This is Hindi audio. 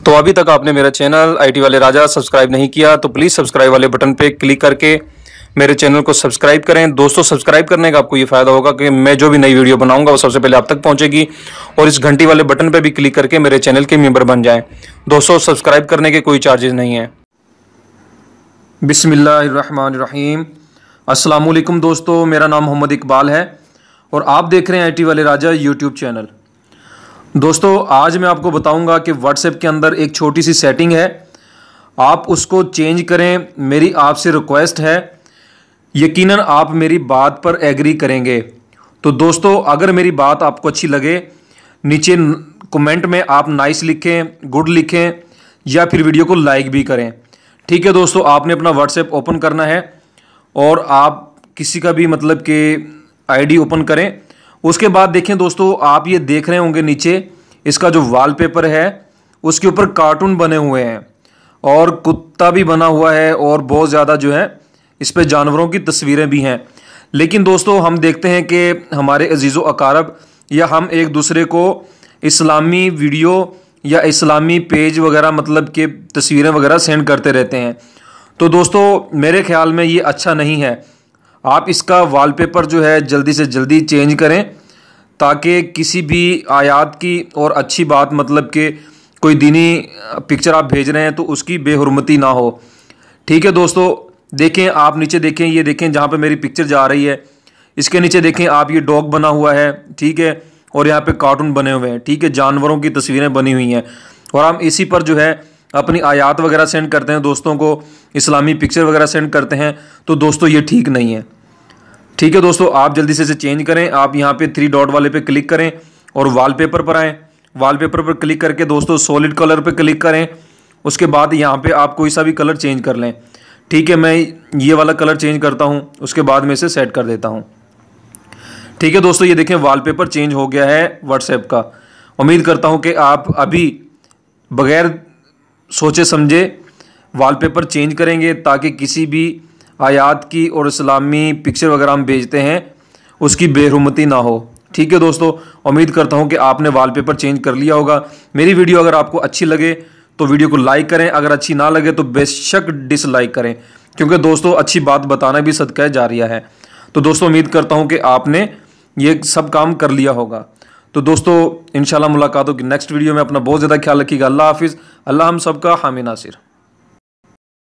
तो अभी तक आपने मेरा चैनल आईटी वाले राजा सब्सक्राइब नहीं किया तो प्लीज़ सब्सक्राइब वाले बटन पे क्लिक करके मेरे चैनल को सब्सक्राइब करें। दोस्तों, सब्सक्राइब करने का आपको ये फ़ायदा होगा कि मैं जो भी नई वीडियो बनाऊंगा वो सबसे पहले आप तक पहुंचेगी, और इस घंटी वाले बटन पे भी क्लिक करके मेरे चैनल के मेंबर बन जाएं। दोस्तों, सब्सक्राइब करने के कोई चार्जेस नहीं है। बिस्मिल्लाहिर्रहमानिर्रहीम। अस्सलाम वालेकुम दोस्तों, मेरा नाम मोहम्मद इकबाल है और आप देख रहे हैं आईटी वाले राजा यूट्यूब चैनल। दोस्तों, आज मैं आपको बताऊंगा कि व्हाट्सएप के अंदर एक छोटी सी सेटिंग है, आप उसको चेंज करें। मेरी आपसे रिक्वेस्ट है, यकीनन आप मेरी बात पर एग्री करेंगे। तो दोस्तों, अगर मेरी बात आपको अच्छी लगे, नीचे कमेंट में आप नाइस लिखें, गुड लिखें, या फिर वीडियो को लाइक भी करें। ठीक है दोस्तों, आपने अपना व्हाट्सएप ओपन करना है और आप किसी का भी मतलब कि आईडी ओपन करें। उसके बाद देखें दोस्तों, आप ये देख रहे होंगे नीचे इसका जो वॉलपेपर है उसके ऊपर कार्टून बने हुए हैं और कुत्ता भी बना हुआ है और बहुत ज़्यादा जो है इस पे जानवरों की तस्वीरें भी हैं। लेकिन दोस्तों, हम देखते हैं कि हमारे अजीज़ो अकारब या हम एक दूसरे को इस्लामी वीडियो या इस्लामी पेज वगैरह मतलब कि तस्वीरें वगैरह सेंड करते रहते हैं। तो दोस्तों, मेरे ख्याल में ये अच्छा नहीं है। आप इसका वॉलपेपर जो है जल्दी से जल्दी चेंज करें ताकि किसी भी आयत की और अच्छी बात मतलब कि कोई दीनी पिक्चर आप भेज रहे हैं तो उसकी बेहुरमती ना हो। ठीक है दोस्तों, देखें, आप नीचे देखें, ये देखें जहाँ पे मेरी पिक्चर जा रही है, इसके नीचे देखें आप, ये डॉग बना हुआ है, ठीक है, और यहाँ पे कार्टून बने हुए हैं, ठीक है, जानवरों की तस्वीरें बनी हुई हैं, और हम इसी पर जो है अपनी आयत वगैरह सेंड करते हैं दोस्तों को, इस्लामी पिक्चर वगैरह सेंड करते हैं। तो दोस्तों, ये ठीक नहीं है। ठीक है दोस्तों, आप जल्दी से इसे चेंज करें। आप यहाँ पे 3 डॉट वाले पे क्लिक करें और वॉलपेपर पर आएँ। वॉलपेपर पर क्लिक करके दोस्तों सॉलिड कलर पे क्लिक करें। उसके बाद यहाँ पे आप कोई सा भी कलर चेंज कर लें। ठीक है, मैं ये वाला कलर चेंज करता हूँ, उसके बाद में इसे सेट कर देता हूँ। ठीक है दोस्तों, ये देखें वॉलपेपर चेंज हो गया है व्हाट्सएप का। उम्मीद करता हूँ कि आप अभी बगैर सोचे समझे वॉलपेपर चेंज करेंगे ताकि किसी भी आयत की और इस्लामी पिक्चर वगैरह हम भेजते हैं उसकी बेहुरमती ना हो। ठीक है दोस्तों, उम्मीद करता हूं कि आपने वॉलपेपर चेंज कर लिया होगा। मेरी वीडियो अगर आपको अच्छी लगे तो वीडियो को लाइक करें, अगर अच्छी ना लगे तो बेशक डिसलाइक करें, क्योंकि दोस्तों अच्छी बात बताना भी सदका जारिया है। तो दोस्तों, उम्मीद करता हूँ कि आपने ये सब काम कर लिया होगा। तो दोस्तों, इंशाल्लाह मुलाकात होगी नेक्स्ट वीडियो में। अपना बहुत ज़्यादा ख्याल रखिएगा। अल्लाह हाफिज़। अल्लाह हम सबका हामी नासिर।